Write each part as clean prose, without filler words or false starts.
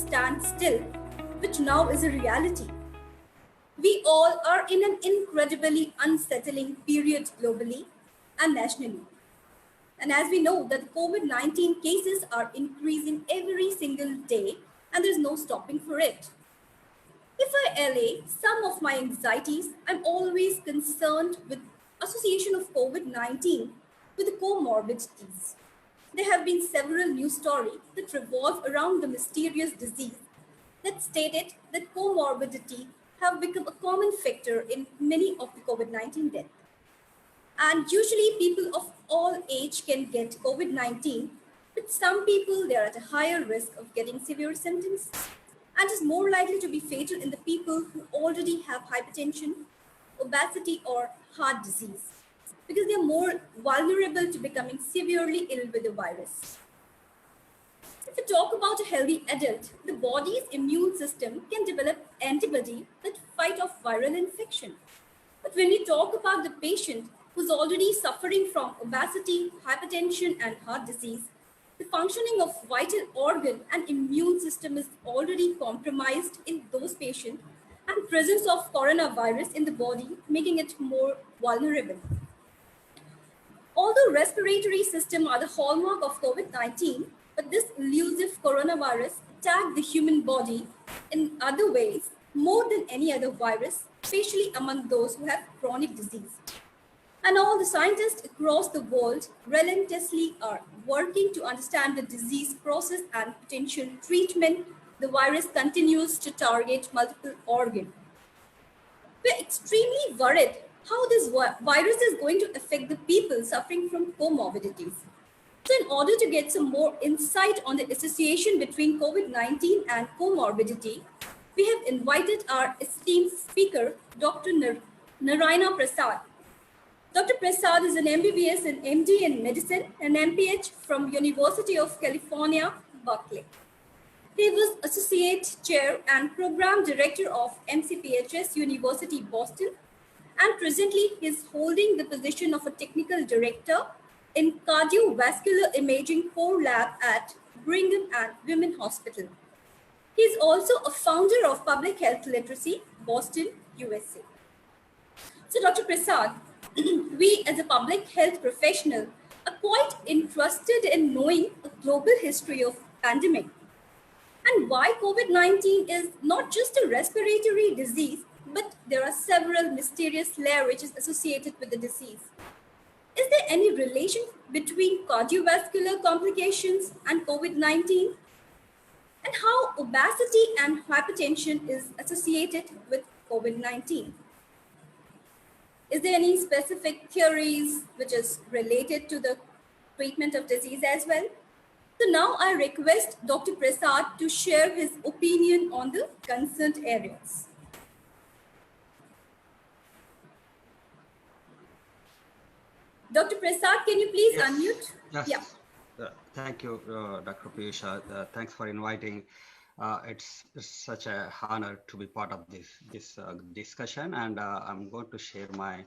standstill, which now is a reality. We all are in an incredibly unsettling period globally and nationally. And as we know that COVID-19 cases are increasing every single day and there's no stopping for it. If I allay some of my anxieties, I'm always concerned with association of COVID-19 with the co-morbidities. There have been several news stories that revolve around the mysterious disease that stated that comorbidity have become a common factor in many of the COVID-19 deaths. And usually people of all age can get COVID-19, but some people they are at a higher risk of getting severe symptoms and is more likely to be fatal in the people who already have hypertension, obesity or heart disease because they are more vulnerable to becoming severely ill with the virus. If we talk about a healthy adult, the body's immune system can develop antibody that fight off viral infection. But when we talk about the patient who's already suffering from obesity, hypertension, and heart disease, the functioning of vital organ and immune system is already compromised in those patients, and presence of coronavirus in the body making it more vulnerable. Although respiratory system are the hallmark of COVID-19, but this elusive coronavirus attacked the human body in other ways more than any other virus, especially among those who have chronic disease. And all the scientists across the world relentlessly are working to understand the disease process and potential treatment. The virus continues to target multiple organs. We're extremely worried how this virus is going to affect the people suffering from comorbidities. So in order to get some more insight on the association between COVID-19 and comorbidity, we have invited our esteemed speaker, Dr. Narayana Prasad. Dr. Prasad is an MBBS and MD in medicine and MPH from University of California, Berkeley. He was Associate Chair and Program Director of MCPHS University, Boston, and presently he is holding the position of a Technical Director in Cardiovascular Imaging Core Lab at Brigham and Women's Hospital. He is also a founder of Public Health Literacy, Boston, USA. So Dr. Prasad, we as a public health professional are quite interested in knowing a global history of pandemic and why COVID-19 is not just a respiratory disease, but there are several mysterious layers which is associated with the disease. Is there any relation between cardiovascular complications and COVID-19? And how obesity and hypertension is associated with COVID-19? Is there any specific theories which is related to the treatment of disease as well? So now I request Dr. Prasad to share his opinion on the concerned areas. Dr. Prasad, can you please unmute? Yes. Yeah. Thank you, Dr. Piyusha. Thanks for inviting. It's such an honor to be part of this discussion, and I'm going to share my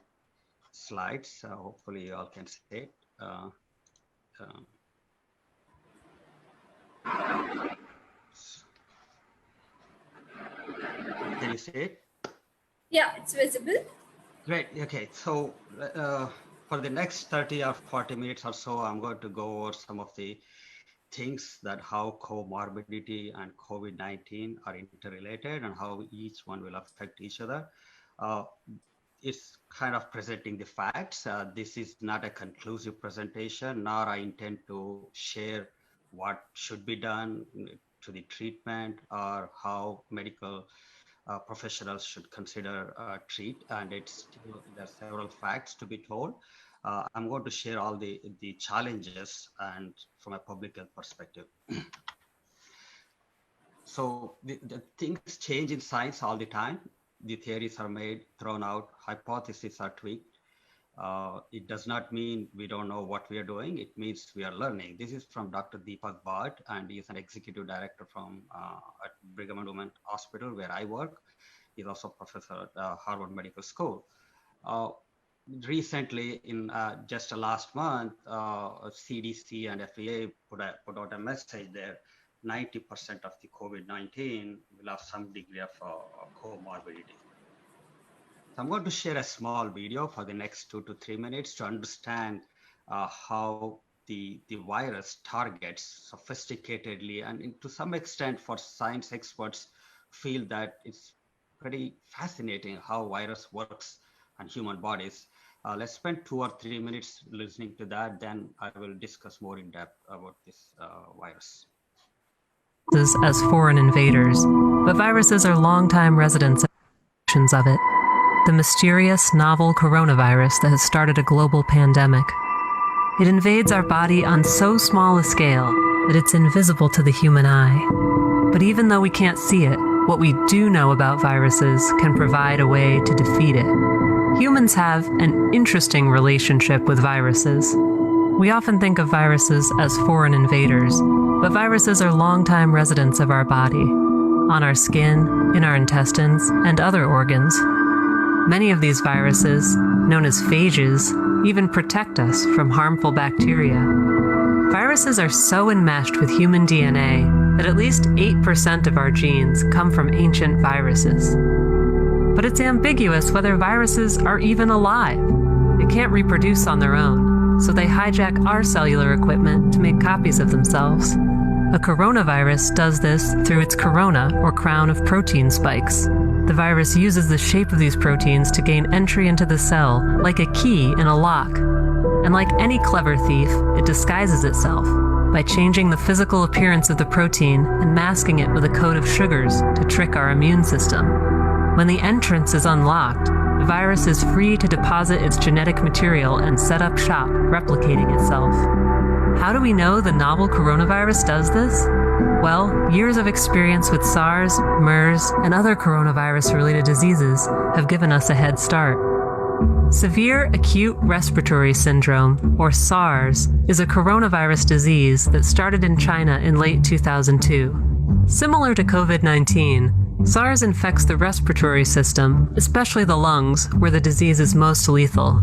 slides. Hopefully, you all can see it. Can you see it? Yeah, it's visible. Great. Okay. So for the next 30 or 40 minutes or so, I'm going to go over some of the things that how comorbidity and COVID-19 are interrelated and how each one will affect each other. It's kind of presenting the facts. This is not a conclusive presentation, nor I intend to share what should be done to the treatment or how medical professionals should consider treat. And there are several facts to be told. I'm going to share all the challenges and from a public health perspective. So the things change in science all the time. The theories are made, thrown out, hypotheses are tweaked. It does not mean we don't know what we are doing. It means we are learning. This is from Dr. Deepak Bhatt, and he is an executive director from at Brigham and Women's Hospital, where I work. He's also a professor at Harvard Medical School. Recently, in just last month, CDC and FDA put out a message there 90% of the COVID-19 will have some degree of comorbidity. So I'm going to share a small video for the next 2 to 3 minutes to understand how the virus targets sophisticatedly, and to some extent for science experts feel that it's pretty fascinating how virus works on human bodies. Let's spend 2 or 3 minutes listening to that, then I will discuss more in depth about this virus. As foreign invaders, but viruses are longtime residents of it. The mysterious novel coronavirus that has started a global pandemic. It invades our body on so small a scale that it's invisible to the human eye. But even though we can't see it, what we do know about viruses can provide a way to defeat it. Humans have an interesting relationship with viruses. We often think of viruses as foreign invaders, but viruses are longtime residents of our body, on our skin, in our intestines, and other organs. Many of these viruses, known as phages, even protect us from harmful bacteria. Viruses are so enmeshed with human DNA that at least 8% of our genes come from ancient viruses. But it's ambiguous whether viruses are even alive. They can't reproduce on their own, so they hijack our cellular equipment to make copies of themselves. A coronavirus does this through its corona, or crown of protein spikes. The virus uses the shape of these proteins to gain entry into the cell, like a key in a lock. And like any clever thief, it disguises itself by changing the physical appearance of the protein and masking it with a coat of sugars to trick our immune system. When the entrance is unlocked, the virus is free to deposit its genetic material and set up shop, replicating itself. How do we know the novel coronavirus does this? Well, years of experience with SARS, MERS, and other coronavirus-related diseases have given us a head start. Severe Acute Respiratory Syndrome, or SARS, is a coronavirus disease that started in China in late 2002. Similar to COVID-19, SARS infects the respiratory system, especially the lungs, where the disease is most lethal.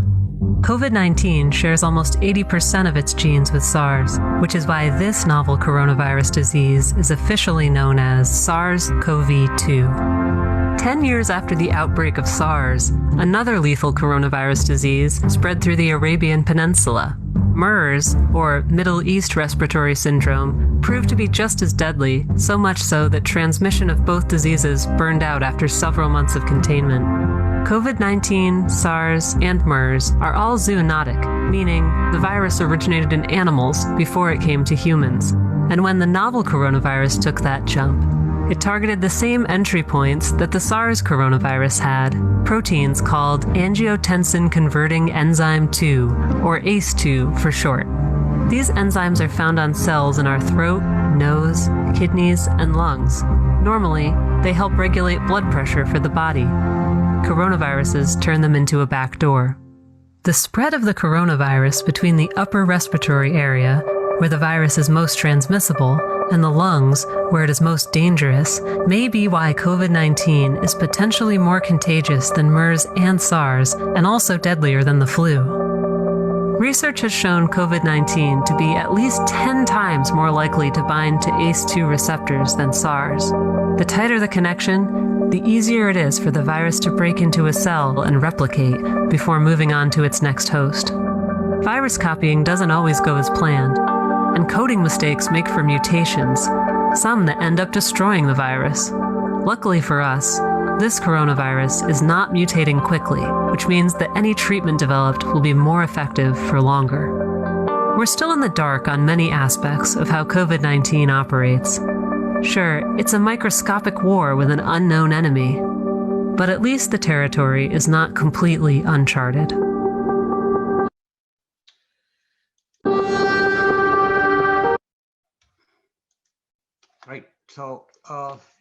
COVID-19 shares almost 80% of its genes with SARS, which is why this novel coronavirus disease is officially known as SARS-CoV-2. 10 years after the outbreak of SARS, another lethal coronavirus disease spread through the Arabian Peninsula. MERS, or Middle East Respiratory Syndrome, proved to be just as deadly, so much so that transmission of both diseases burned out after several months of containment. COVID-19, SARS, and MERS are all zoonotic, meaning the virus originated in animals before it came to humans. And when the novel coronavirus took that jump, it targeted the same entry points that the SARS coronavirus had, proteins called angiotensin-converting enzyme 2, or ACE2 for short. These enzymes are found on cells in our throat, nose, kidneys, and lungs. Normally, they help regulate blood pressure for the body. Coronaviruses turn them into a back door. The spread of the coronavirus between the upper respiratory area, where the virus is most transmissible, and the lungs, where it is most dangerous, may be why COVID-19 is potentially more contagious than MERS and SARS, and also deadlier than the flu. Research has shown COVID-19 to be at least 10 times more likely to bind to ACE2 receptors than SARS. The tighter the connection, the easier it is for the virus to break into a cell and replicate before moving on to its next host. Virus copying doesn't always go as planned, and coding mistakes make for mutations, some that end up destroying the virus. Luckily for us, this coronavirus is not mutating quickly, which means that any treatment developed will be more effective for longer. We're still in the dark on many aspects of how COVID-19 operates. Sure, it's a microscopic war with an unknown enemy, but at least the territory is not completely uncharted. Right. So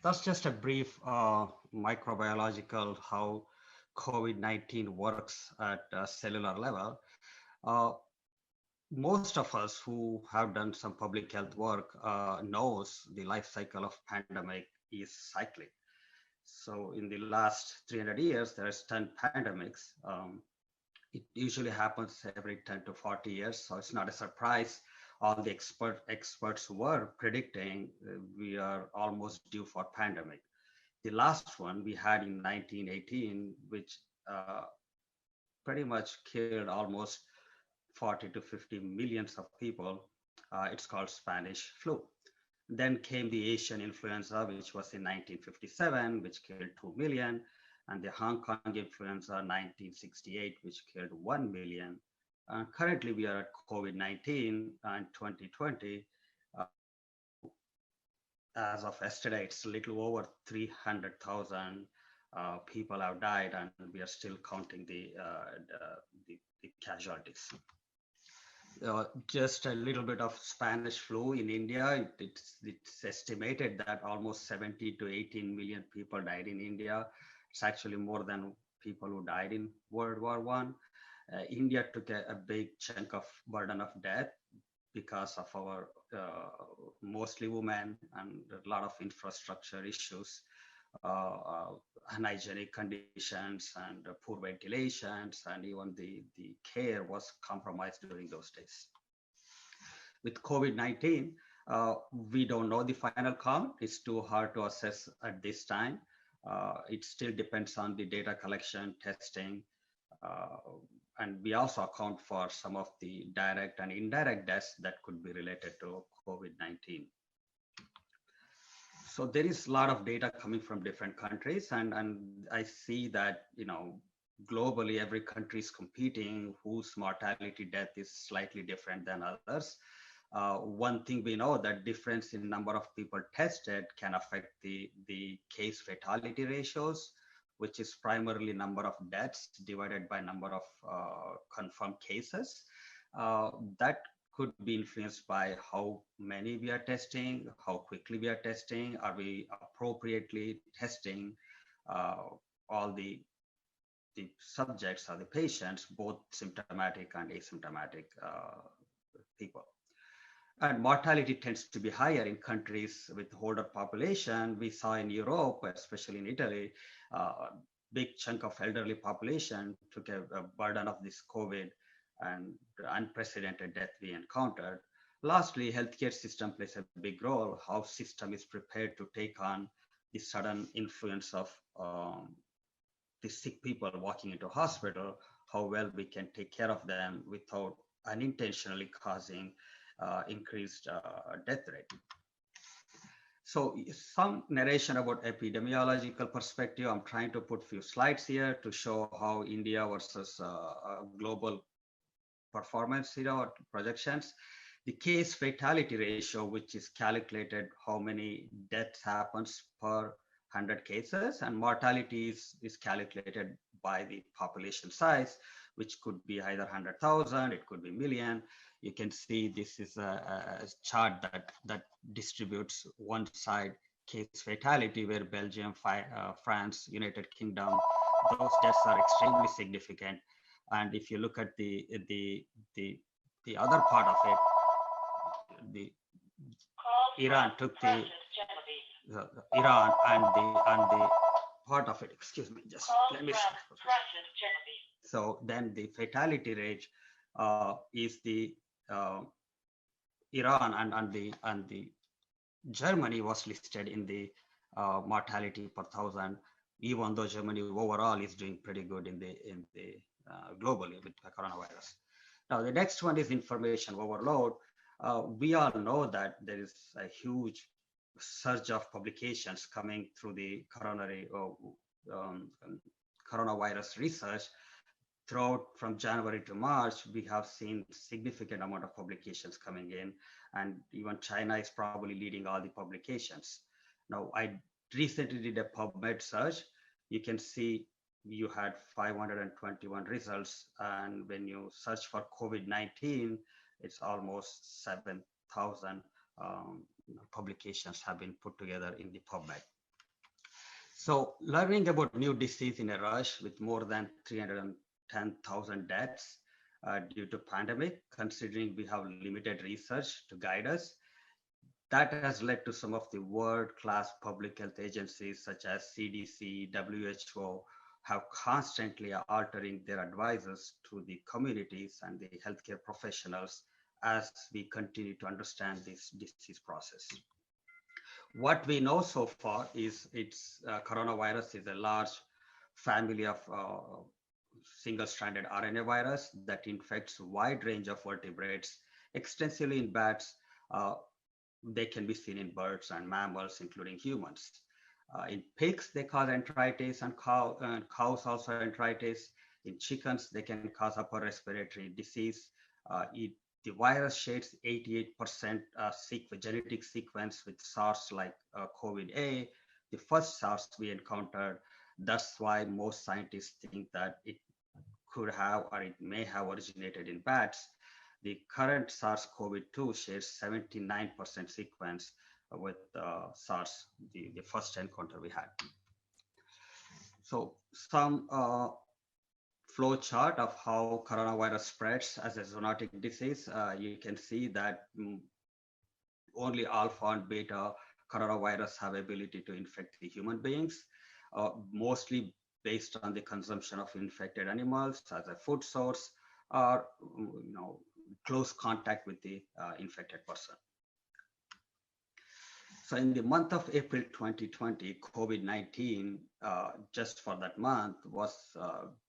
that's just a brief microbiological how COVID-19 works at a cellular level. Most of us who have done some public health work knows the life cycle of pandemic is cyclic. So in the last 300 years, there's 10 pandemics. It usually happens every 10 to 40 years, so it's not a surprise all the experts were predicting we are almost due for pandemic. The last one we had in 1918, which pretty much killed almost 40 to 50 millions of people. It's called Spanish flu. Then came the Asian influenza, which was in 1957, which killed 2 million, and the Hong Kong influenza 1968, which killed 1 million. Currently, we are at COVID-19 in 2020. As of yesterday, it's a little over 300,000 people have died, and we are still counting the casualties. Just a little bit of Spanish flu in India. It's estimated that almost 17 to 18 million people died in India. It's actually more than people who died in World War One. India took a big chunk of burden of death because of our mostly women and a lot of infrastructure issues, unhygienic conditions and poor ventilations, and even the care was compromised during those days. With COVID-19, we don't know the final count. It's too hard to assess at this time. It still depends on the data collection, testing, and we also account for some of the direct and indirect deaths that could be related to COVID-19. So there is a lot of data coming from different countries, and I see that, globally every country is competing whose mortality death is slightly different than others. One thing we know, that difference in number of people tested can affect the case fatality ratios, which is primarily number of deaths divided by number of confirmed cases. That could be influenced by how many we are testing, how quickly we are testing, are we appropriately testing all the subjects or the patients, both symptomatic and asymptomatic people. And mortality tends to be higher in countries with older population. We saw in Europe, especially in Italy, big chunk of elderly population took a burden of this COVID and unprecedented death we encountered. Lastly, healthcare system plays a big role. How system is prepared to take on the sudden influence of the sick people walking into hospital, how well we can take care of them without unintentionally causing increased death rate. So some narration about epidemiological perspective. I'm trying to put few slides here to show how India versus global performance, projections. The case fatality ratio, which is calculated how many deaths happens per 100 cases, and mortality is calculated by the population size, which could be either 100,000, it could be million. You can see this is a chart that distributes one side case fatality, where Belgium, France, United Kingdom, those deaths are extremely significant. And if you look at the other part of it, the Iran took the Iran and the part of it. Excuse me, just let me. So then the fatality rate is the Iran and the Germany was listed in the mortality per thousand, even though Germany overall is doing pretty good in the globally with the coronavirus. Now the next one is information overload. We all know that there is a huge surge of publications coming through the coronavirus research. Throughout from January to March, we have seen significant amount of publications coming in, and even China is probably leading all the publications. Now, I recently did a PubMed search. You can see you had 521 results, and when you search for COVID-19, it's almost 7,000 publications have been put together in the PubMed. So learning about new disease in a rush with more than 310,000 deaths due to pandemic, considering we have limited research to guide us, that has led to some of the world-class public health agencies such as CDC, WHO, have constantly altering their advices to the communities and the healthcare professionals as we continue to understand this disease process. What we know so far is coronavirus is a large family of single-stranded RNA virus that infects a wide range of vertebrates extensively in bats. They can be seen in birds and mammals, including humans. In pigs, they cause enteritis, and cows also enteritis. In chickens, they can cause upper respiratory disease. The virus shares 88% genetic sequence with SARS like COVID-A, the first SARS we encountered. That's why most scientists think that it could have or it may have originated in bats. The current SARS-CoV-2 shares 79% sequence with SARS, the first encounter we had. So some flow chart of how coronavirus spreads as a zoonotic disease. You can see that only alpha and beta coronavirus have ability to infect the human beings, mostly based on the consumption of infected animals as a food source or close contact with the infected person. So in the month of April 2020, COVID-19, just for that month,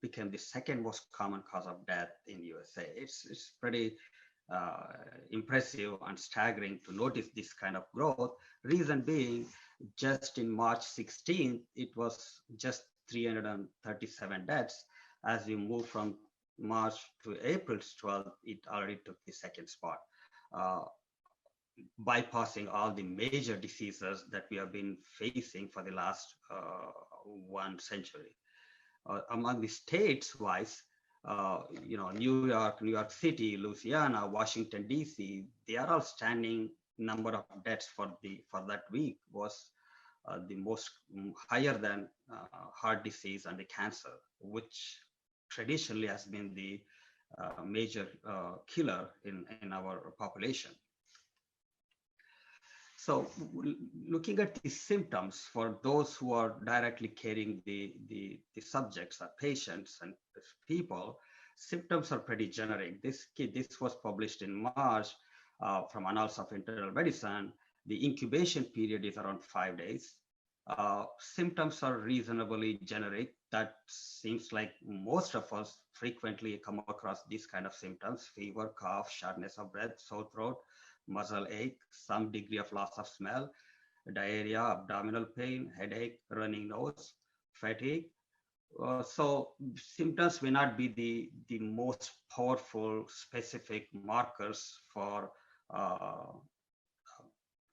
became the second most common cause of death in USA. It's pretty impressive and staggering to notice this kind of growth. Reason being, just in March 16th, it was just 337 deaths. As we move from March to April 12th, it already took the second spot, bypassing all the major diseases that we have been facing for the last 1 century. Among the states wise, New York City, Louisiana, Washington, D.C., they are all standing number of deaths for that week was the most higher than heart disease and the cancer, which traditionally has been the major killer in our population. So looking at the symptoms for those who are directly carrying the subjects, patients and people, symptoms are pretty generic. This was published in March from Annals of Internal Medicine. The incubation period is around 5 days. Symptoms are reasonably generic. That seems like most of us frequently come across these kind of symptoms: fever, cough, shortness of breath, sore throat, muscle ache, some degree of loss of smell, diarrhea, abdominal pain, headache, running nose, fatigue. So symptoms may not be the most powerful specific markers for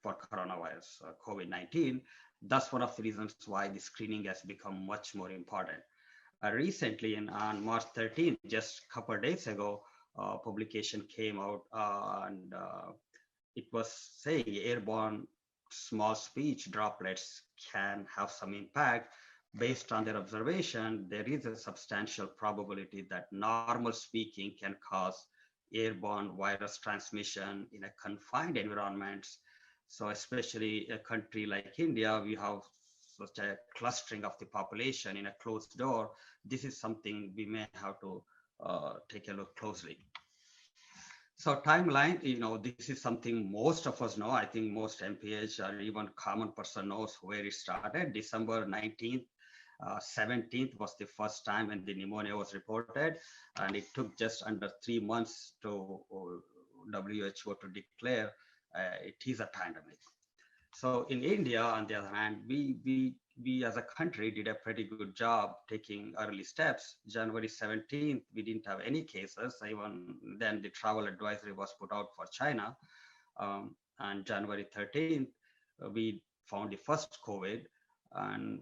coronavirus, COVID-19. That's one of the reasons why the screening has become much more important. Recently, on March 13th, just a couple of days ago, publication came out and it was saying airborne small speech droplets can have some impact. Based on their observation, there is a substantial probability that normal speaking can cause airborne virus transmission in a confined environments. So especially a country like India, we have such a clustering of the population in a closed door. This is something we may have to take a look closely. So timeline, this is something most of us know. I think most MPH or even common person knows where it started. December 19th, 17th was the first time when the pneumonia was reported, and it took just under 3 months to WHO to declare it is a pandemic. So in India, on the other hand, we as a country did a pretty good job taking early steps. January 17th, we didn't have any cases. Even then, the travel advisory was put out for China. And January 13th, we found the first COVID. And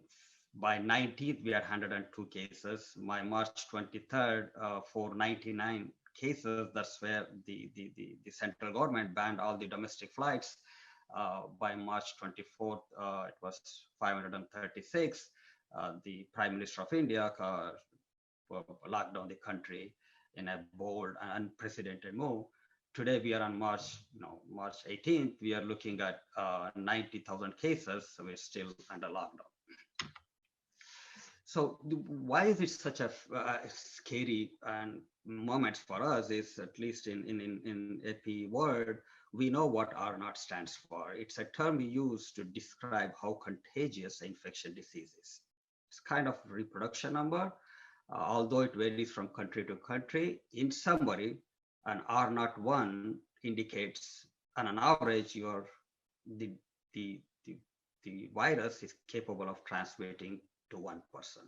by 19th, we had 102 cases. By March 23rd, 499 cases. That's where the central government banned all the domestic flights. By March 24th, it was 536. The Prime Minister of India locked down the country in a bold and unprecedented move. Today we are on March 18th. We are looking at 90,000 cases. So we're still under lockdown. So why is it such a scary and moment for us is, at least in AP word, we know what R naught stands for. It's a term used to describe how contagious an infection disease is. It's kind of reproduction number, although it varies from country to country. In summary, an R naught 1 indicates, on an average, the, the, the virus is capable of transmitting to one person.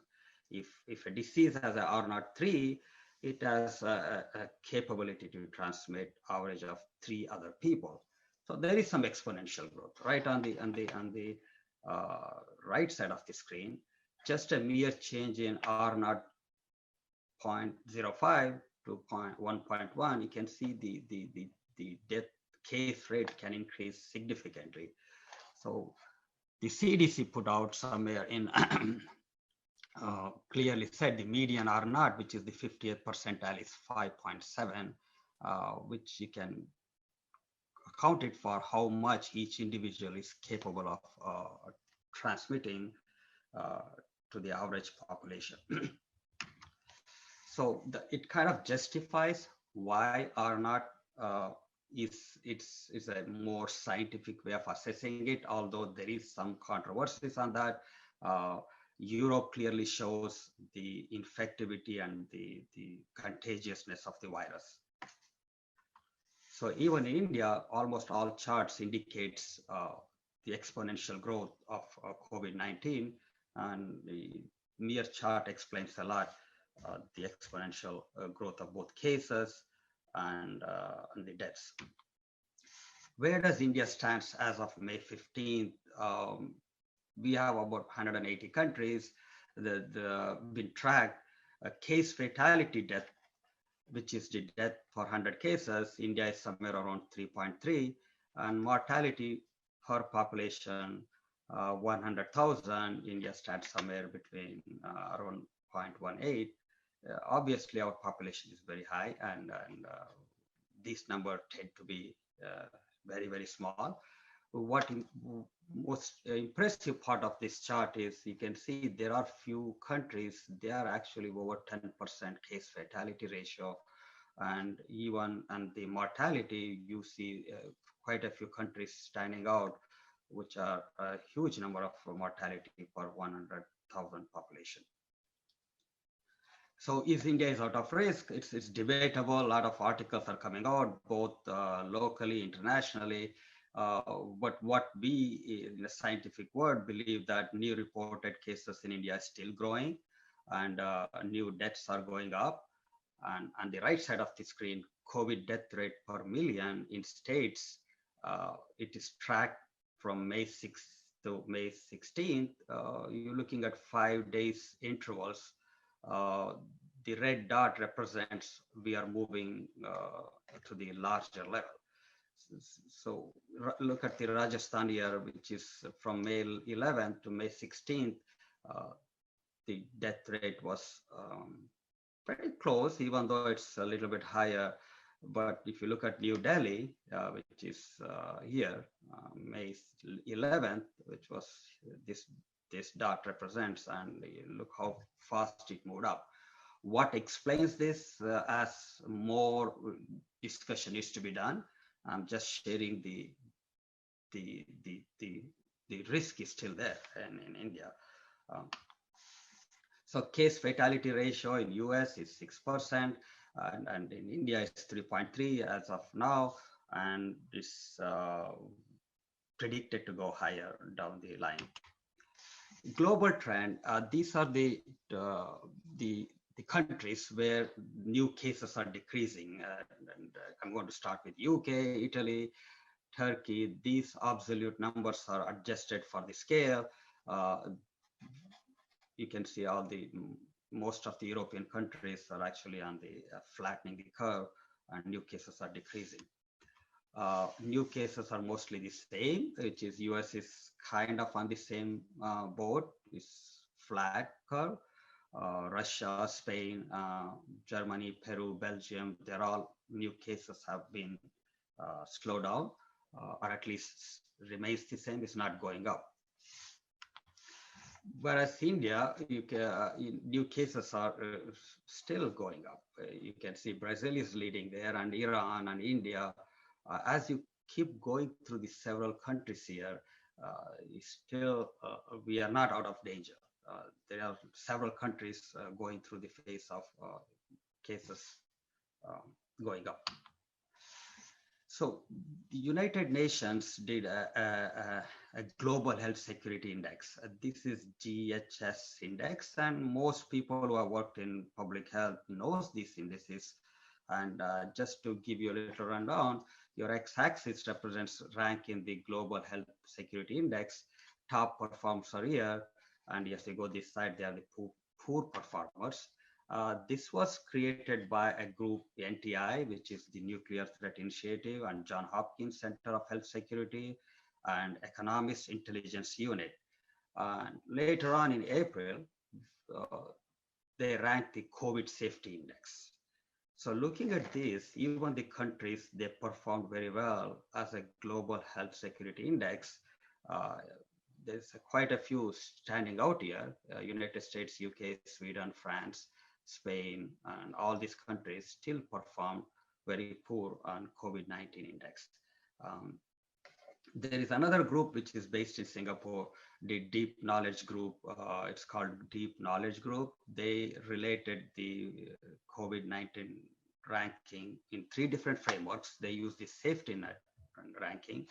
If a disease has a R naught 3, it has a capability to transmit average of 3 other people. So there is some exponential growth right on the right side of the screen. Just a mere change in R naught 0.05 to 1.1, you can see the death case rate can increase significantly. So the CDC put out somewhere in clearly said the median R naught, which is the 50th percentile, is 5.7, which you can account it for how much each individual is capable of transmitting to the average population. So it kind of justifies why R naught is a more scientific way of assessing it, although there is some controversies on that. Europe clearly shows the infectivity and the contagiousness of the virus. So even in India, almost all charts indicates the exponential growth of COVID-19, and the near chart explains a lot the exponential growth of both cases and the deaths. Where does India stand as of May 15th? We have about 180 countries that been tracked. Case fatality death, which is the death per 100 cases, India is somewhere around 3.3, and mortality per population 100,000, India stands somewhere between around 0.18. Obviously, our population is very high, and these numbers tend to be very, very small. What most impressive part of this chart is you can see there are few countries, they are actually over 10% case fatality ratio, and even and the mortality, you see quite a few countries standing out, which are a huge number of mortality per 100,000 population. So is India is out of risk? It's debatable. A lot of articles are coming out, both locally, internationally. But what we in the scientific world believe that new reported cases in India is still growing, and new deaths are going up. And on the right side of the screen, COVID death rate per million in states, it is tracked from May 6th to May 16th. You're looking at 5 days intervals. The red dot represents we are moving to the larger level. So look at the Rajasthan year, which is from May 11th to May 16th. The death rate was pretty close, even though it's a little bit higher. But if you look at New Delhi, which is here, May 11th, which was this dot represents, and look how fast it moved up. What explains this? As more discussion is to be done, I'm just sharing the risk is still there in India. So case fatality ratio in US is 6%, and in India it's 3.3 as of now, and it's predicted to go higher down the line. Global trend, these are the countries where new cases are decreasing. And I'm going to start with UK, Italy, Turkey. These absolute numbers are adjusted for the scale. You can see most of the European countries are actually on the flattening the curve, and new cases are decreasing. New cases are mostly the same, which is US is kind of on the same boat, is flat curve. Russia, Spain, Germany, Peru, Belgium, they're all new cases have been slowed down, or at least remains the same, it's not going up. Whereas India, new cases are still going up. You can see Brazil is leading there, and Iran and India. As you keep going through the several countries here, still we are not out of danger. There are several countries going through the phase of cases um, going up. So the United Nations did a global health security index. This is GHS index, and most people who have worked in public health knows these indices. And just to give you a little rundown, your x-axis represents rank in the global health security index. Top performers are here, and as you go this side, they are the poor performers. This was created by a group, NTI, which is the Nuclear Threat Initiative, and John Hopkins Center of Health Security, and Economist Intelligence Unit. And later on in April, uh, they ranked the COVID Safety Index. So looking at this, even the countries, they performed very well as a global health security index. Uh, there's quite a few standing out here: United States, UK, Sweden, France, Spain, and all these countries still performed very poor on COVID-19 index. Um, there is another group which is based in Singapore, the Deep Knowledge Group. It's called Deep Knowledge Group. They related the COVID-19 ranking in 3 different frameworks. They use the safety net ranking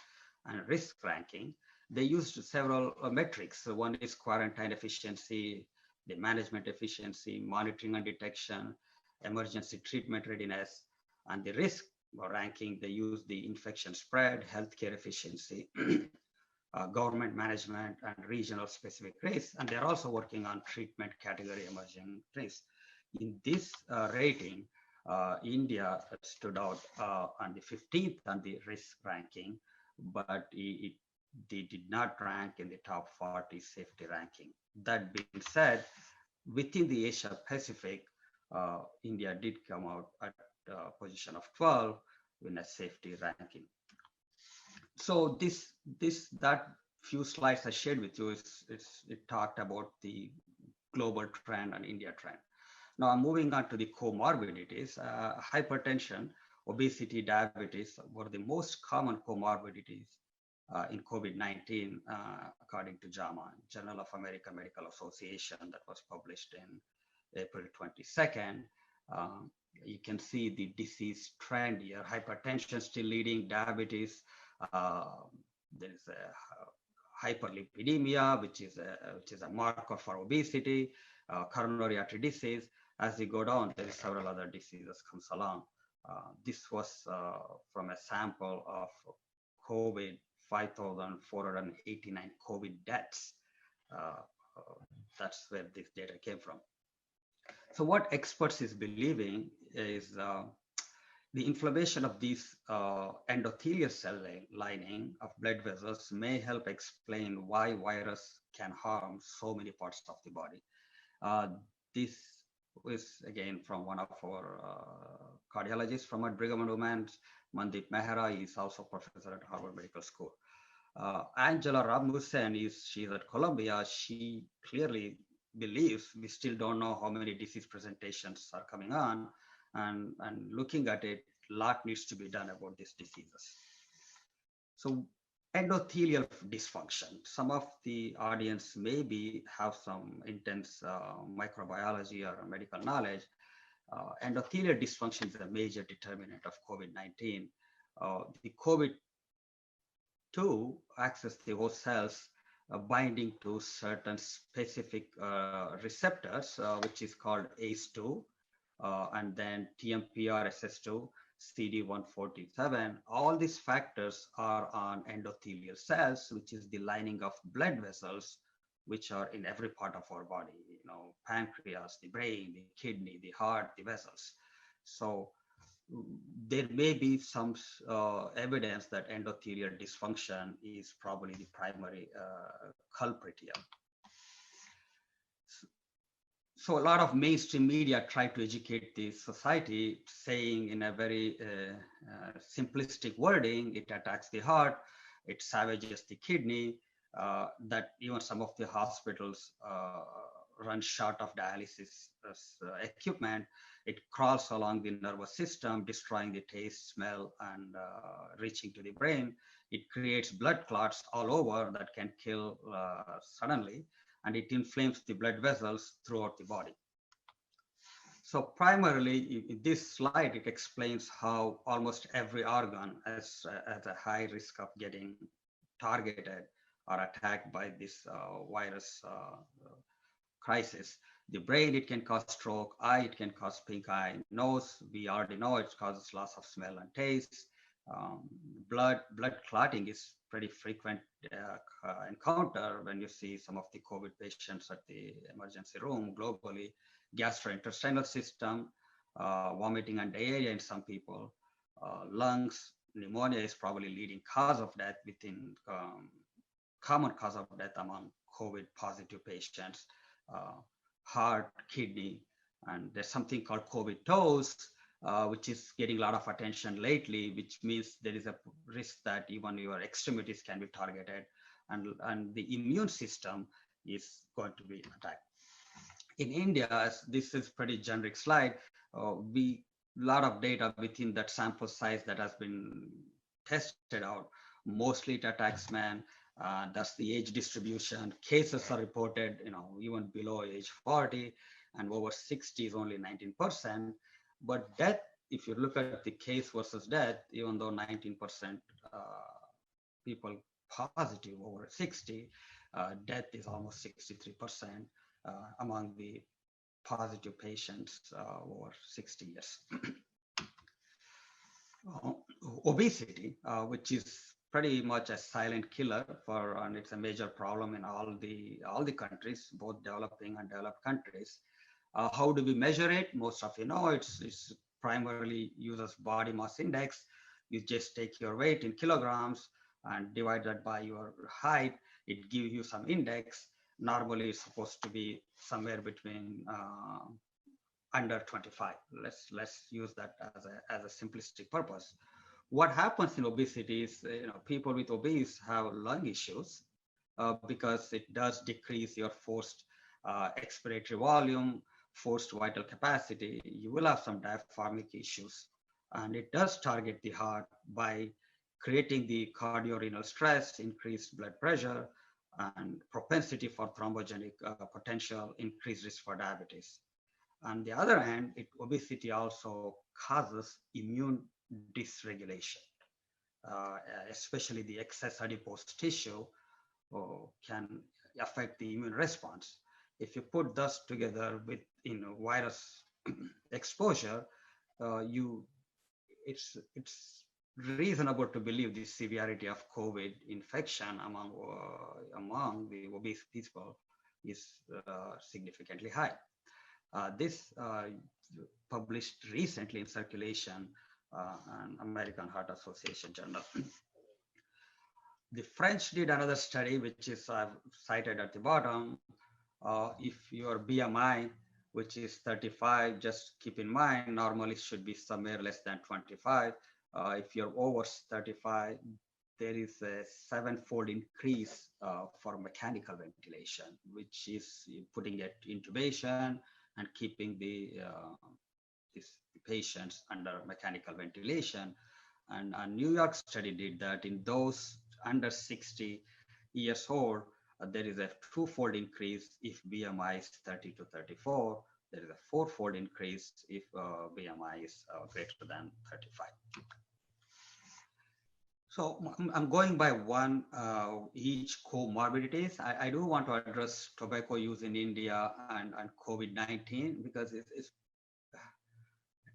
and risk ranking. They used several metrics. So one is quarantine efficiency, the management efficiency, monitoring and detection, emergency treatment readiness, and the risk ranking. They use the infection spread, healthcare efficiency, government management, and regional specific risks. And they're also working on treatment category emerging risks. In this rating, India stood out on the 15th on the risk ranking, but they did not rank in the top 40 safety ranking. That being said, within the Asia Pacific, India did come out at position of 12 in a safety ranking. So that few slides I shared with you it talked about the global trend and India trend. Now I'm moving on to the comorbidities. Hypertension, obesity, diabetes were the most common comorbidities in COVID-19, according to JAMA, Journal of American Medical Association, that was published in April 22nd. You can see the disease trend here. Hypertension still leading, diabetes. There is a hyperlipidemia, which is a marker for obesity, coronary artery disease. As you go down, there is several other diseases comes along. This was from a sample of COVID, 5,489 COVID deaths. That's where this data came from. So what experts is believing is the inflammation of these endothelial cell lining of blood vessels may help explain why virus can harm so many parts of the body. This is again from one of our cardiologists from at Brigham and Women's, Mandeep Mehra. Is also professor at Harvard Medical School. Angela Rasmussen she's at Columbia. She clearly believes we still don't know how many disease presentations are coming on, and looking at it, a lot needs to be done about these diseases. So endothelial dysfunction. Some of the audience maybe have some intense microbiology or medical knowledge. Endothelial dysfunction is a major determinant of COVID-19. The COVID-2 access the host cells binding to certain specific receptors, which is called ACE2, and then TMPR, SS2, CD147. All these factors are on endothelial cells, which is the lining of blood vessels, which are in every part of our body, pancreas, the brain, the kidney, the heart, the vessels. So there may be some evidence that endothelial dysfunction is probably the primary culprit here. So a lot of mainstream media try to educate the society, saying in a very simplistic wording, it attacks the heart, it savages the kidney, that even some of the hospitals run short of dialysis equipment. It crawls along the nervous system, destroying the taste, smell, and reaching to the brain. It creates blood clots all over that can kill suddenly, and it inflames the blood vessels throughout the body. So primarily in this slide, it explains how almost every organ has a high risk of getting targeted or attacked by this virus crisis. The brain, it can cause stroke. Eye, it can cause pink eye. Nose, we already know it causes loss of smell and taste. Blood clotting is pretty frequent encounter when you see some of the COVID patients at the emergency room globally. Gastrointestinal system, vomiting and diarrhea in some people. Lungs, pneumonia is probably leading cause of death within common cause of death among COVID positive patients. Heart, kidney, and there's something called COVID toes, which is getting a lot of attention lately, which means there is a risk that even your extremities can be targeted, and the immune system is going to be attacked. In India, this is pretty generic slide. We lot of data within that sample size that has been tested out. Mostly it attacks men. That's the age distribution. Cases are reported, even below age 40, and over 60 is only 19%. But death, if you look at the case versus death, even though 19% people positive over 60, death is almost 63% among the positive patients over 60 years. Obesity, which is pretty much a silent killer and it's a major problem in all the countries, both developing and developed countries. How do we measure it? Most of you know it's primarily uses body mass index. You just take your weight in kilograms and divide that by your height. It gives you some index. Normally it's supposed to be somewhere between under 25. Let's use that as a simplistic purpose. What happens in obesity is, people with obese have lung issues because it does decrease your forced expiratory volume, forced vital capacity. You will have some diaphragmatic issues, and it does target the heart by creating the cardiorenal stress, increased blood pressure, and propensity for thrombogenic potential, increased risk for diabetes. On the other hand, obesity also causes immune dysregulation, especially the excess adipose tissue can affect the immune response. If you put those together with virus exposure, it's reasonable to believe the severity of COVID infection among the obese people is significantly high. This published recently in Circulation, an American Heart Association journal. The French did another study, which is cited at the bottom. If your BMI, which is 35, just keep in mind, normally should be somewhere less than 25. If you're over 35, there is a 7-fold increase for mechanical ventilation, which is putting it intubation and keeping these patients under mechanical ventilation. And a New York study did that in those under 60 years old, there is a 2-fold increase if BMI is 30 to 34. There is a 4-fold increase if BMI is greater than 35. So I'm going by one each comorbidities. I do want to address tobacco use in India and COVID-19 because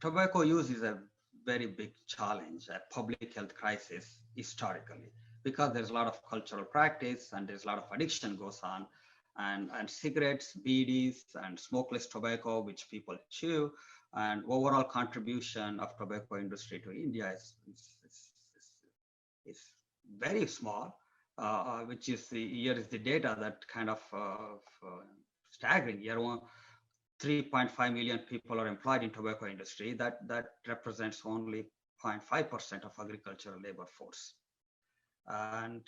tobacco use is a very big challenge, a public health crisis historically, because there's a lot of cultural practice and there's a lot of addiction goes on, and cigarettes, BDs, and smokeless tobacco, which people chew, and overall contribution of tobacco industry to India is very small, which is here is the data that kind of staggering. Year one, 3.5 million people are employed in tobacco industry. That represents only 0.5% of agricultural labor force. And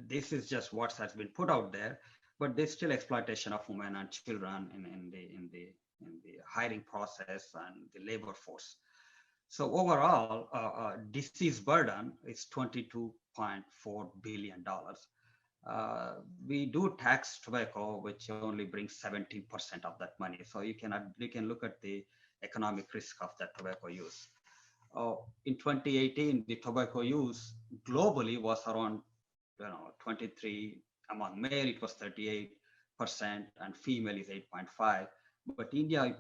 this is just what has been put out there, but there's still exploitation of women and children in the hiring process and the labor force. So overall, disease burden is $22.4 billion. We do tax tobacco, which only brings 17% of that money. So you can look at the economic risk of that tobacco use. In 2018, the tobacco use globally was around 23. Among male, it was 38%, and female is 8.5. But India,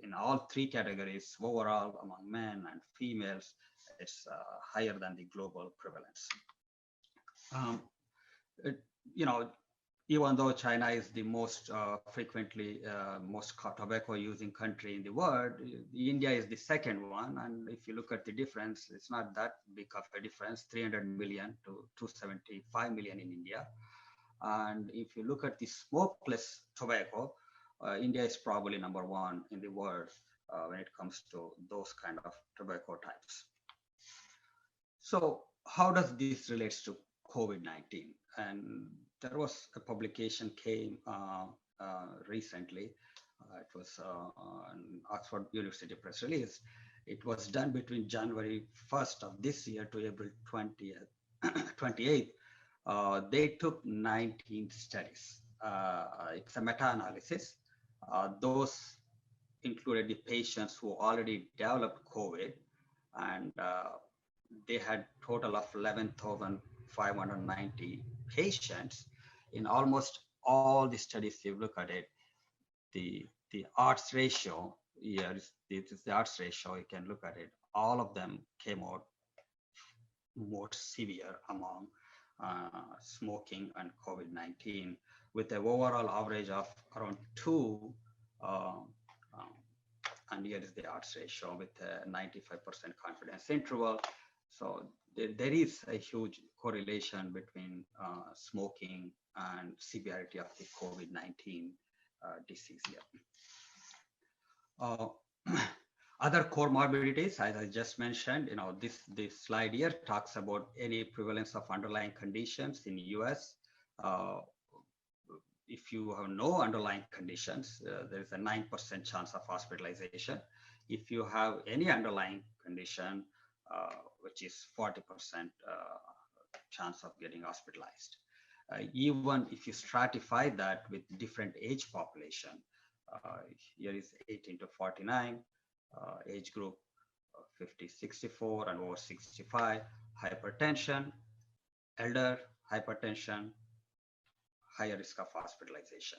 in all three categories, overall among men and females, it's higher than the global prevalence. It, you know, Even though China is the most frequently most tobacco using country in the world, India is the second one. And if you look at the difference, it's not that big of a difference, 300 million to 275 million in India. And if you look at the smokeless tobacco, India is probably number one in the world when it comes to those kind of tobacco types. So how does this relates to COVID-19? And there was a publication came recently. It was an Oxford University press release. It was done between January 1st of this year to April 28th. They took 19 studies. It's a meta-analysis. Those included the patients who already developed COVID, and they had total of 11,590 patients. In almost all the studies, if you look at it, the odds ratio, this is the odds ratio, you can look at it, all of them came out more severe among smoking and COVID-19, with an overall average of around 2, and here is the odds ratio with a 95% confidence interval. So there is a huge correlation between smoking and severity of the COVID-19 disease here. Other comorbidities, as I just mentioned, this slide here talks about any prevalence of underlying conditions in the US. If you have no underlying conditions, there is a 9% chance of hospitalization. If you have any underlying condition, which is 40% chance of getting hospitalized. Even if you stratify that with different age population, here is 18 to 49, age group 50-64 and over 65, hypertension, elder, hypertension, higher risk of hospitalization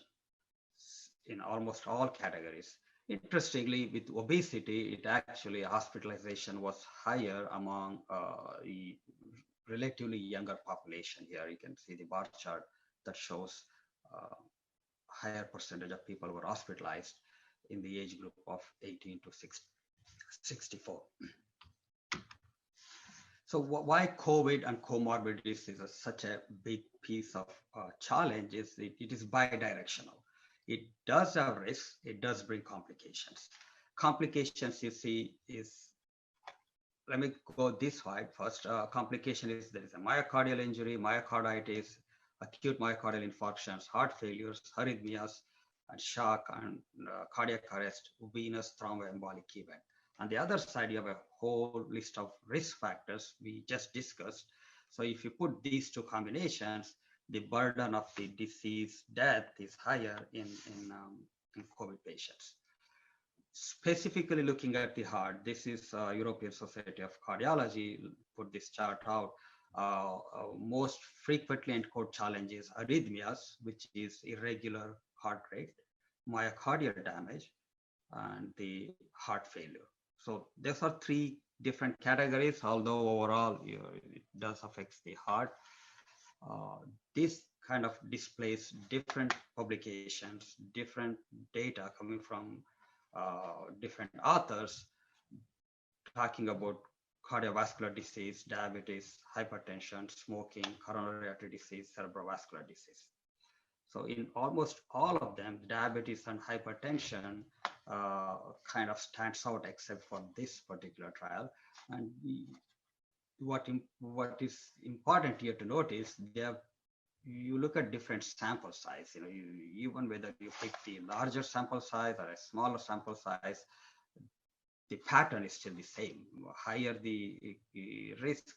in almost all categories. Interestingly, with obesity, it actually hospitalization was higher among the relatively younger population. Here you can see the bar chart that shows higher percentage of people were hospitalized in the age group of 18 to 64. So why COVID and comorbidities is such a big piece of challenge is it is bidirectional. It does have risks, it does bring complications. Complications you see is, let me go this way first. Complication is there is a myocardial injury, myocarditis, acute myocardial infarctions, heart failures, arrhythmias, and shock, and cardiac arrest, venous thromboembolic event. On the other side, you have a whole list of risk factors we just discussed. So if you put these two combinations, the burden of the disease death is higher in COVID patients. Specifically looking at the heart, this is European Society of Cardiology put this chart out. Most frequently encoded challenges, arrhythmias, which is irregular heart rate, myocardial damage, and the heart failure. So these are three different categories, although overall it does affect the heart. This kind of displays different publications, different data coming from different authors talking about cardiovascular disease, diabetes, hypertension, smoking, coronary artery disease, cerebrovascular disease. So in almost all of them, diabetes and hypertension kind of stands out except for this particular trial. And what is important here to note is you look at different sample size. Even whether you pick the larger sample size or a smaller sample size, the pattern is still the same. Higher the risk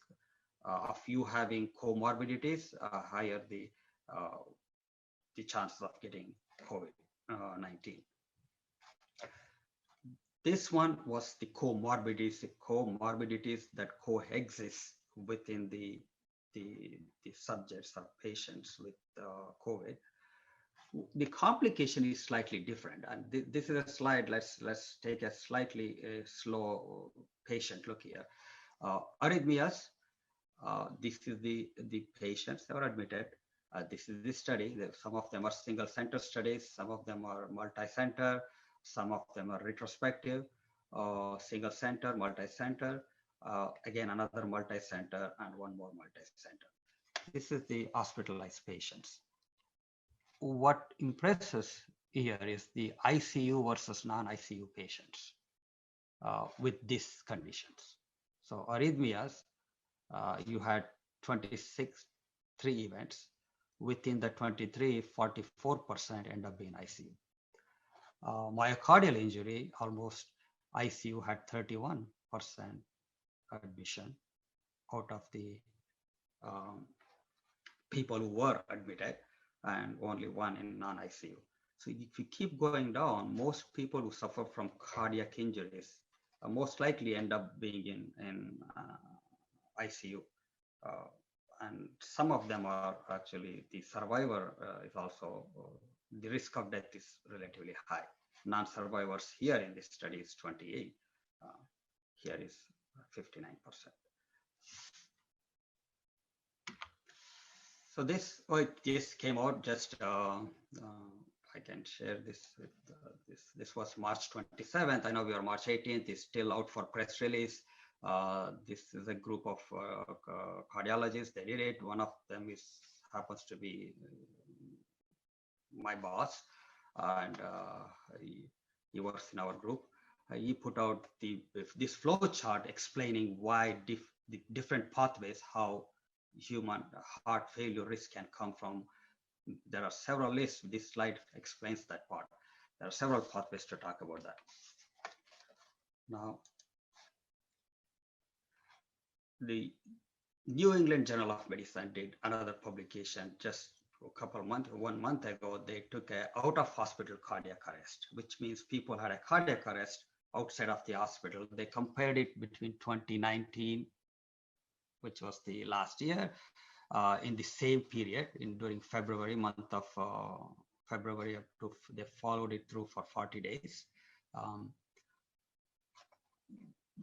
of you having comorbidities, higher the chances of getting COVID-19. This one was the comorbidities that coexist within the subjects or patients with COVID. The complication is slightly different, and this is a slide. Let's take a slightly slow patient look here. Arrhythmias. This is the patients that were admitted. This is the study. Some of them are single center studies. Some of them are multi-center. Some of them are retrospective. Single center, multi-center. Again, another multi-center, and one more multi-center. This is the hospitalized patients. What impresses here is the ICU versus non-ICU patients with these conditions. So arrhythmias, you had 26, 3 events. Within the 23, 44% end up being ICU. Myocardial injury, almost ICU had 31% admission out of the people who were admitted, and only 1 in non-ICU. So if you keep going down, most people who suffer from cardiac injuries most likely end up being in ICU. And some of them are actually, the survivor is also, the risk of death is relatively high. Non-survivors here in this study is 28. Here is 59%. So this came out just, I can share this with this was March 27th. I know we are March 18th, it's still out for press release. This is a group of cardiologists. They did it. One of them happens to be my boss, and he works in our group. He put out this flow chart explaining why the different pathways, how human heart failure risk can come from. There are several lists. This slide explains that part. There are several pathways to talk about that. Now, the New England Journal of Medicine did another publication just a couple of months, 1 month ago. They took a out of hospital cardiac arrest, which means people had a cardiac arrest outside of the hospital. They compared it between 2019, which was the last year, in the same period, during February, month of February up to, they followed it through for 40 days.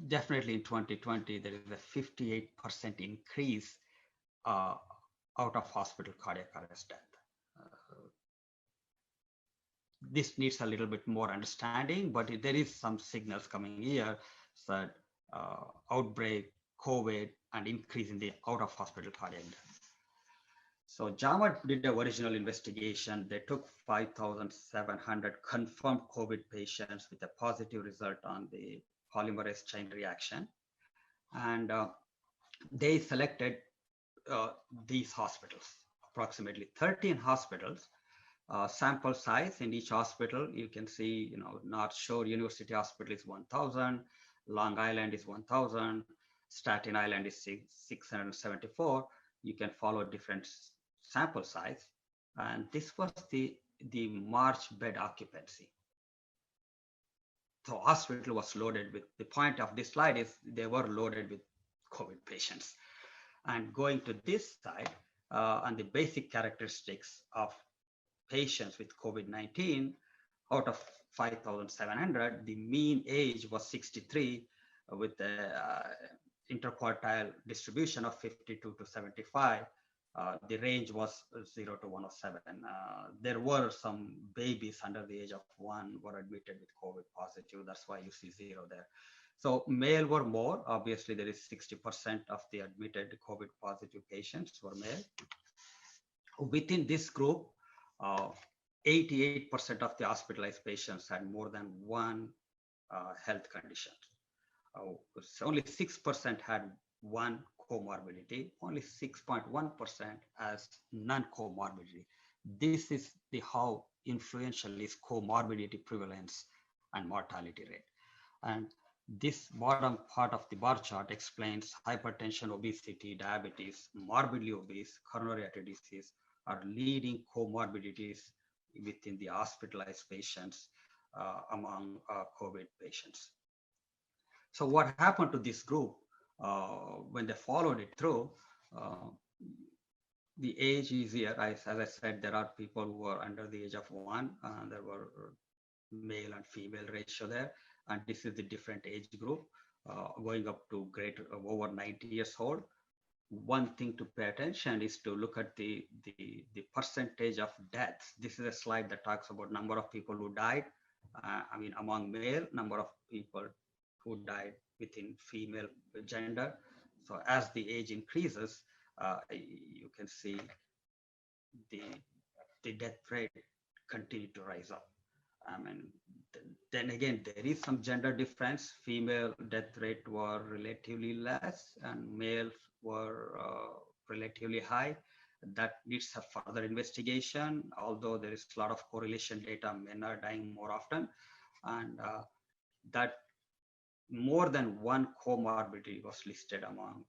Definitely in 2020, there is a 58% increase out of hospital cardiac arrest death. This needs a little bit more understanding, but there is some signals coming here that outbreak, COVID, and increase in the out of hospital cardiac death. So JAMA did the original investigation. They took 5,700 confirmed COVID patients with a positive result on the polymerase chain reaction. And they selected these hospitals, approximately 13 hospitals. Sample size in each hospital, you can see, North Shore University Hospital is 1,000, Long Island is 1,000, Staten Island is 674. You can follow different sample size. And this was the March bed occupancy. So hospital was loaded with, the point of this slide is they were loaded with COVID patients. And going to this side, and the basic characteristics of patients with COVID-19, out of 5,700, the mean age was 63 with the interquartile distribution of 52 to 75. The range was 0 to 107. There were some babies under the age of 1 were admitted with COVID positive. That's why you see 0 there. So male were more. Obviously, there is 60% of the admitted COVID positive patients were male. Within this group, 88% of the hospitalized patients had more than one health condition. So only 6% had one comorbidity, only 6.1% as non-comorbidity. This is the how influential is comorbidity prevalence and mortality rate. And this bottom part of the bar chart explains hypertension, obesity, diabetes, morbidly obese, coronary artery disease are leading comorbidities within the hospitalized patients among COVID patients. So what happened to this group when they followed it through? Uh, the age is here. As I said, there are people who are under the age of 1, and there were male and female ratio there. And this is the different age group going up to greater over 90 years old. One thing to pay attention is to look at the percentage of deaths. This is a slide that talks about number of people who died. Among male, number of people who died within female gender. So as the age increases, you can see the death rate continue to rise up. Then again, there is some gender difference. Female death rate were relatively less and males were relatively high. That needs a further investigation, although there is a lot of correlation data, men are dying more often. And that more than one comorbidity was listed among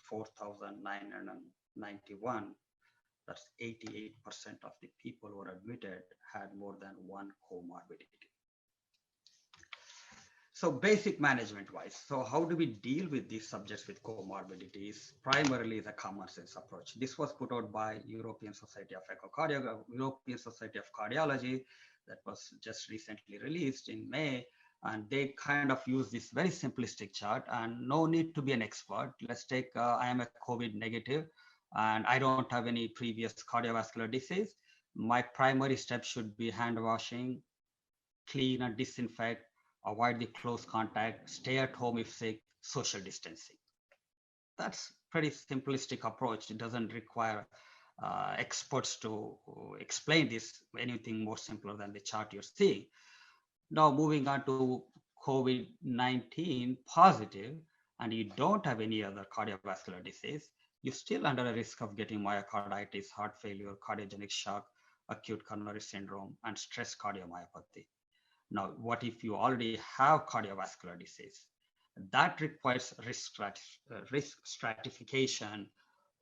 4,991. That's 88% of the people who were admitted had more than one comorbidity. So basic management wise, so how do we deal with these subjects with comorbidities? Primarily the common sense approach. This was put out by European Society of European Society of Cardiology that was just recently released in May. And they kind of use this very simplistic chart, and no need to be an expert. Let's take, I am a COVID negative and I don't have any previous cardiovascular disease. My primary step should be hand washing, clean and disinfect, avoid the close contact, stay at home if sick, social distancing. That's pretty simplistic approach. It doesn't require experts to explain this, anything more simpler than the chart you're seeing. Now moving on to COVID-19 positive, and you don't have any other cardiovascular disease, you're still under a risk of getting myocarditis, heart failure, cardiogenic shock, acute coronary syndrome, and stress cardiomyopathy. Now, what if you already have cardiovascular disease? That requires risk stratification,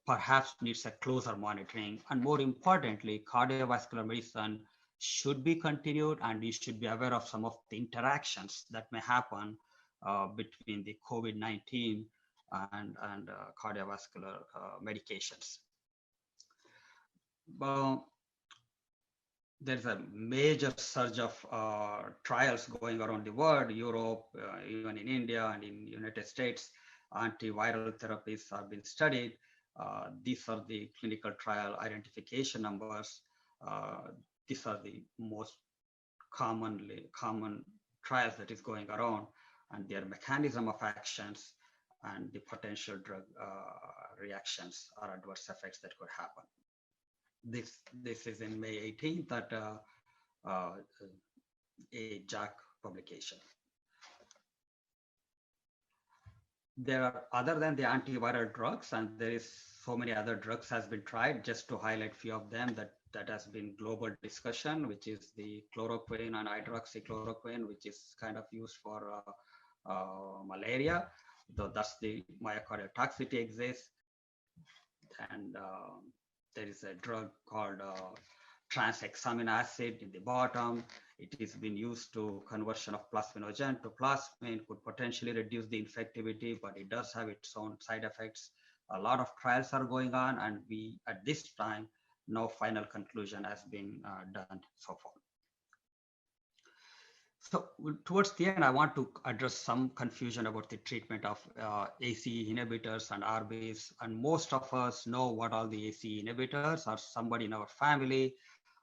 perhaps needs a closer monitoring, and more importantly, cardiovascular medicine should be continued, and you should be aware of some of the interactions that may happen between the COVID-19 and cardiovascular medications. There's a major surge of trials going around the world, Europe, even in India and in United States. Antiviral therapies have been studied. These are the clinical trial identification numbers. These are the most common trials that is going around, and their mechanism of actions and the potential drug reactions or adverse effects that could happen. This is in May 18th at a JACC publication. There are, other than the antiviral drugs, and there is so many other drugs has been tried, just to highlight few of them that has been global discussion, which is the chloroquine and hydroxychloroquine, which is kind of used for malaria, though that's the myocardial toxicity exists. And there is a drug called tranexamin acid in the bottom. It is been used to conversion of plasminogen to plasmin, could potentially reduce the infectivity, but it does have its own side effects. A lot of trials are going on, and we, at this time, no final conclusion has been done so far. So towards the end, I want to address some confusion about the treatment of ACE inhibitors and RBs. And most of us know what all the ACE inhibitors are. Somebody in our family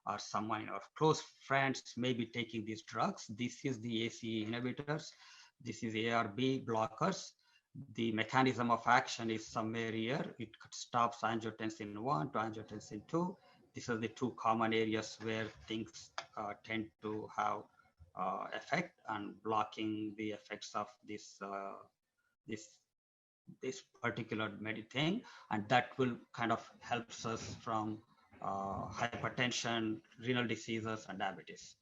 or someone in our close friends may be taking these drugs. This is the ACE inhibitors. This is ARB blockers. The mechanism of action is somewhere here. It stops angiotensin 1 to angiotensin 2. These are the two common areas where things tend to have effect, and blocking the effects of this this particular thing, and that will kind of helps us from hypertension, renal diseases, and diabetes.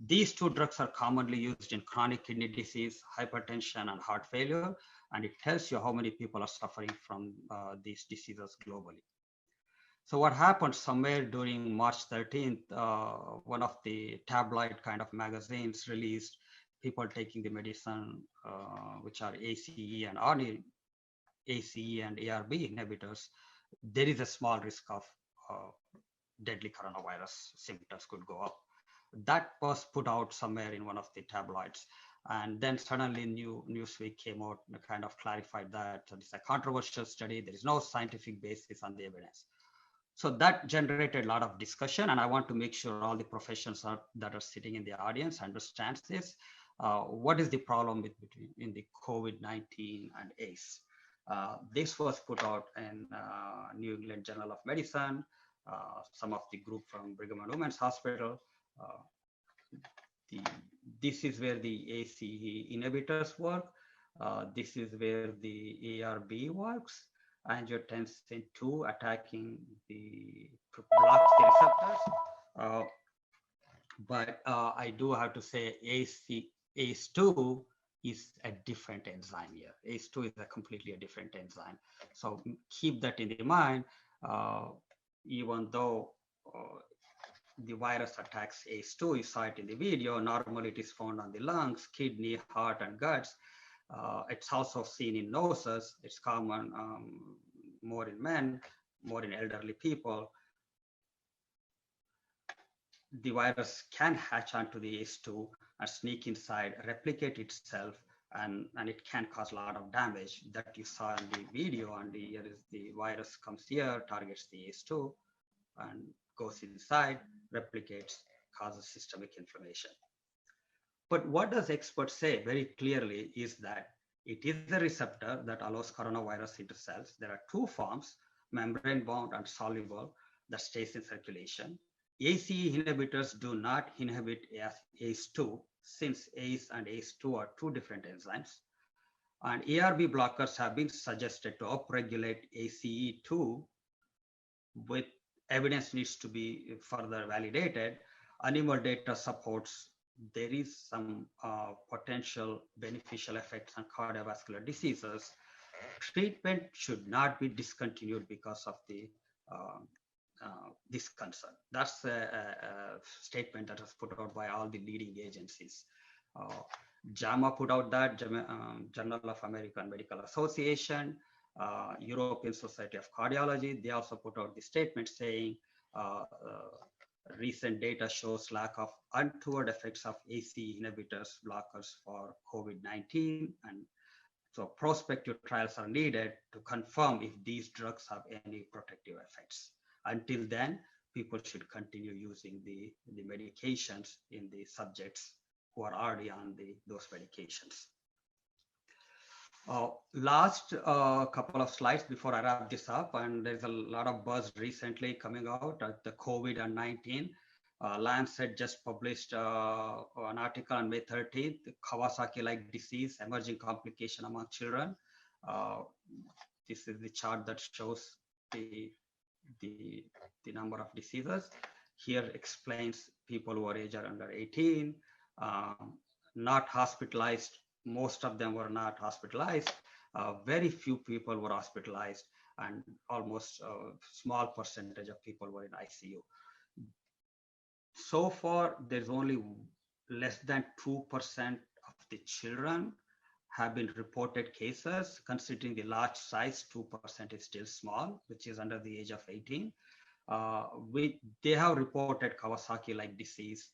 These two drugs are commonly used in chronic kidney disease, hypertension, and heart failure, and it tells you how many people are suffering from these diseases globally. So what happened somewhere during March 13th, one of the tabloid kind of magazines released people taking the medicine, which are ACE and ACE and ARB inhibitors. There is a small risk of deadly coronavirus symptoms could go up. That was put out somewhere in one of the tabloids. And then suddenly Newsweek came out and kind of clarified that it's a controversial study. There is no scientific basis on the evidence. So that generated a lot of discussion, and I want to make sure all the professionals that are sitting in the audience understands this. What is the problem in the COVID-19 and ACE? This was put out in New England Journal of Medicine, some of the group from Brigham and Women's Hospital. This is where the ACE inhibitors work. This is where the ARB works. Angiotensin 2 attacking blocks the receptors. But I do have to say ACE2 is a different enzyme here. ACE2 is a completely different enzyme. So keep that in mind. Even though the virus attacks ACE2, you saw it in the video, normally it is found on the lungs, kidney, heart, and guts. It's also seen in noses. It's common more in men, more in elderly people. The virus can hatch onto the ACE2 and sneak inside, replicate itself, and it can cause a lot of damage that you saw in the video. And here is the virus comes here, targets the ACE2, and goes inside, replicates, causes systemic inflammation. But what does experts say very clearly is that it is a receptor that allows coronavirus into cells. There are two forms, membrane-bound and soluble, that stays in circulation. ACE inhibitors do not inhibit ACE2, since ACE and ACE2 are two different enzymes. And ARB blockers have been suggested to upregulate ACE2, with evidence needs to be further validated. Animal data supports there is some potential beneficial effects on cardiovascular diseases. Treatment should not be discontinued because of this concern. That's a statement that was put out by all the leading agencies. JAMA put out that, Journal of American Medical Association, European Society of Cardiology, they also put out the statement saying recent data shows lack of untoward effects of ACE inhibitors blockers for COVID-19, and so prospective trials are needed to confirm if these drugs have any protective effects. Until then, people should continue using the medications in the subjects who are already on those medications. Last couple of slides before I wrap this up, and there's a lot of buzz recently coming out at the COVID-19. Lancet just published an article on May 13th, Kawasaki-like disease, emerging complication among children. This is the chart that shows the number of diseases. Here explains people who are aged under 18, not hospitalized. Most of them were not hospitalized. Very few people were hospitalized, and almost a small percentage of people were in ICU. So far, there's only less than 2% of the children have been reported cases. Considering the large size, 2% is still small, which is under the age of 18. They have reported Kawasaki-like disease,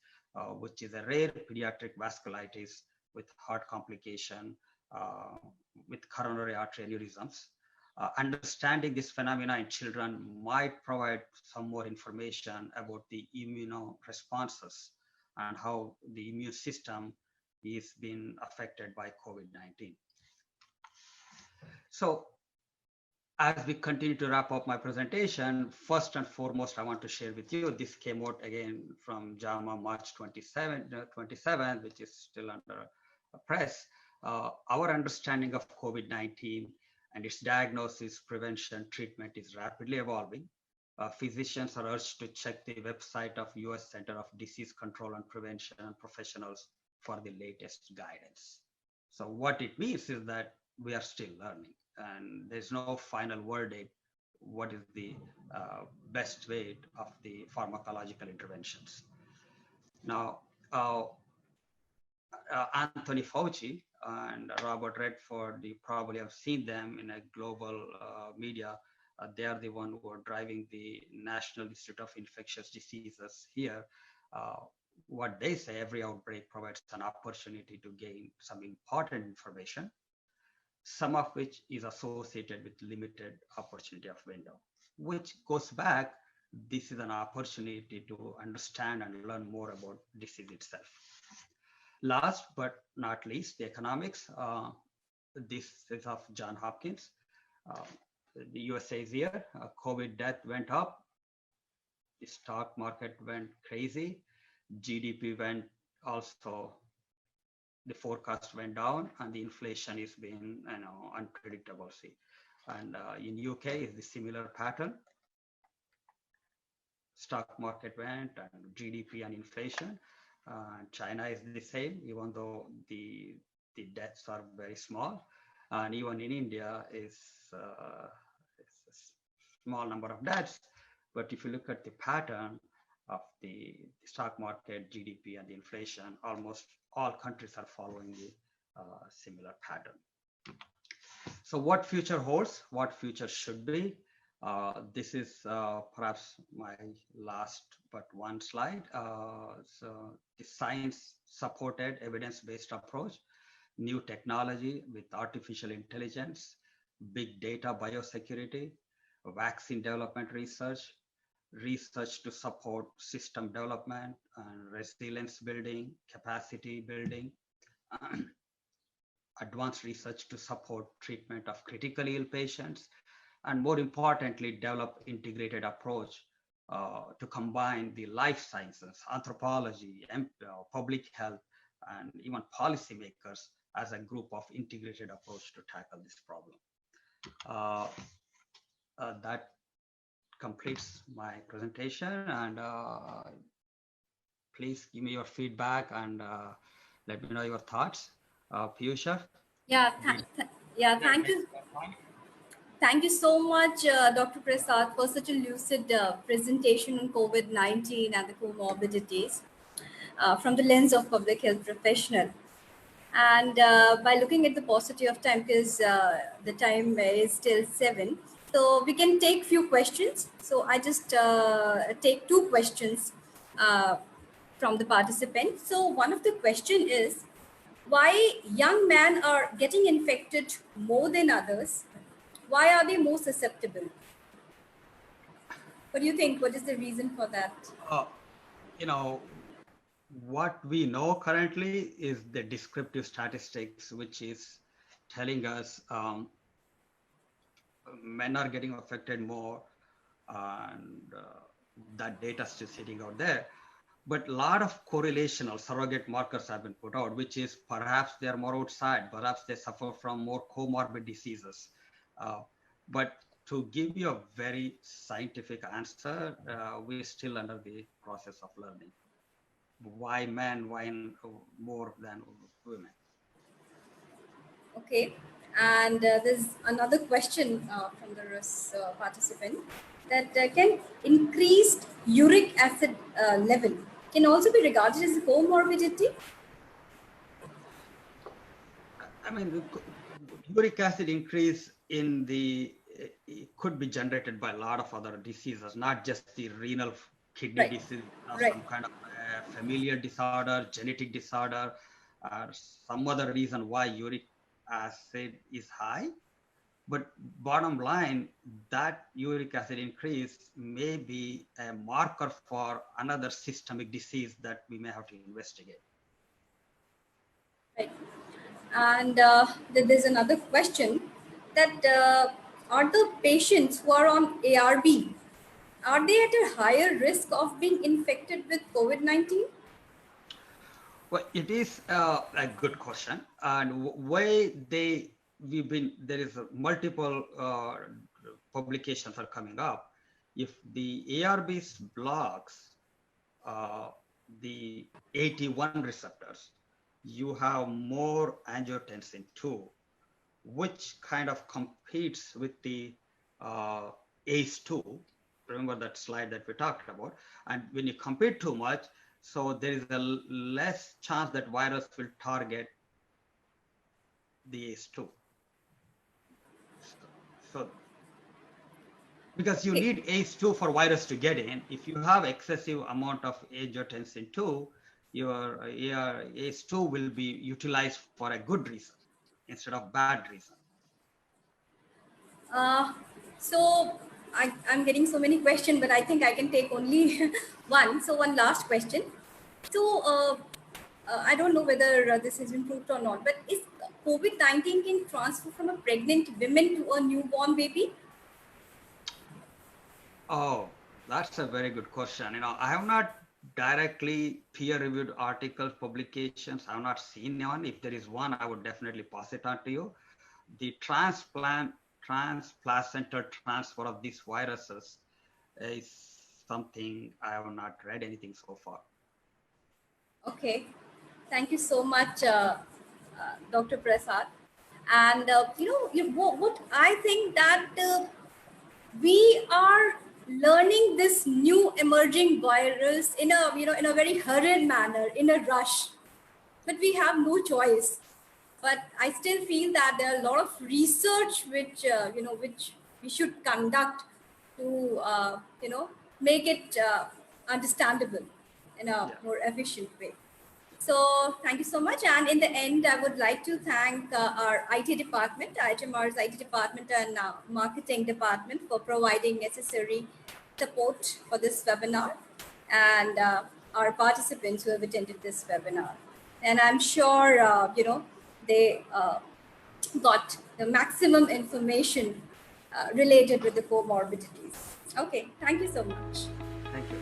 which is a rare pediatric vasculitis with heart complication, with coronary artery aneurysms. Understanding this phenomena in children might provide some more information about the immunoresponses and how the immune system is being affected by COVID-19. So as we continue to wrap up my presentation, first and foremost, I want to share with you, this came out again from JAMA March 27, which is still under press. Our understanding of COVID-19 and its diagnosis, prevention, treatment is rapidly evolving. Physicians are urged to check the website of US Center of Disease Control and Prevention and professionals for the latest guidance. So what it means is that we are still learning, and there's no final verdict what is the best way of the pharmacological interventions. Now, Anthony Fauci and Robert Redford, you probably have seen them in a global media. They are the one who are driving the National Institute of Infectious Diseases here. What they say, every outbreak provides an opportunity to gain some important information, some of which is associated with limited opportunity of window, which goes back, this is an opportunity to understand and learn more about disease itself. Last but not least, the economics. This is of John Hopkins. The USA is here. COVID death went up. The stock market went crazy. GDP went also, the forecast went down, and the inflation is being unpredictable. See, and in UK is the similar pattern. Stock market went, and GDP and inflation. China is the same, even though the deaths are very small, and even in India is a small number of deaths. But if you look at the pattern of the stock market, GDP, and the inflation, almost all countries are following the similar pattern. So what future holds? What future should be? This is perhaps my last but one slide. So the science-supported evidence-based approach, new technology with artificial intelligence, big data biosecurity, vaccine development research, research to support system development and resilience building, capacity building, advanced research to support treatment of critically ill patients, and more importantly, develop integrated approach to combine the life sciences, anthropology, public health, and even policymakers as a group of integrated approach to tackle this problem. That completes my presentation, and please give me your feedback and let me know your thoughts. Piyusha? Yeah, thank you. Thank you so much, Dr. Prasad, for such a lucid presentation on COVID-19 and the comorbidities from the lens of public health professional. And by looking at the paucity of time, because the time is still 7, so we can take few questions. So I just take 2 questions from the participants. So one of the question is, why young men are getting infected more than others? Why are they more susceptible? What do you think? What is the reason for that? What we know currently is the descriptive statistics, which is telling us men are getting affected more, and that data is still sitting out there. But a lot of correlational surrogate markers have been put out, which is perhaps they're more outside, perhaps they suffer from more comorbid diseases. But to give you a very scientific answer, we're still under the process of learning. Why men, why more than women? Okay, and there's another question from the participant, that can increased uric acid level can also be regarded as a comorbidity? I mean, uric acid increase in it could be generated by a lot of other diseases, not just the renal kidney disease, some kind of familial disorder, genetic disorder, or some other reason why uric acid is high. But bottom line, that uric acid increase may be a marker for another systemic disease that we may have to investigate. Right. And there's another question, that are the patients who are on ARB, are they at a higher risk of being infected with COVID-19? Well, it is a good question. And way they there is multiple publications are coming up. If the ARBs blocks the AT1 receptors, you have more angiotensin 2, which kind of competes with the ACE2. Remember that slide that we talked about? And when you compete too much, so there is a less chance that virus will target the ACE2. So because you need ACE2 for virus to get in. If you have excessive amount of angiotensin 2, your ACE2 will be utilized for a good reason instead of bad reason. So I'm getting so many questions, but I think I can take only one. So one last question. So I don't know whether this has been proved or not, but is COVID-19 can transfer from a pregnant woman to a newborn baby? Oh, that's a very good question. I have not directly peer-reviewed articles, publications. I have not seen one. If there is one, I would definitely pass it on to you. The transplacental transfer of these viruses is something I have not read anything so far. Okay, thank you so much, Dr. Prasad. And what I think that we are learning this new emerging virus in a very hurried manner, in a rush, but we have no choice. But I still feel that there are a lot of research which which we should conduct to make it understandable in a more efficient way. So thank you so much. And in the end, I would like to thank our IT department, IIHMR's IT department and marketing department for providing necessary support for this webinar, and our participants who have attended this webinar. And I'm sure, they got the maximum information related with the comorbidities. Okay, thank you so much. Thank you.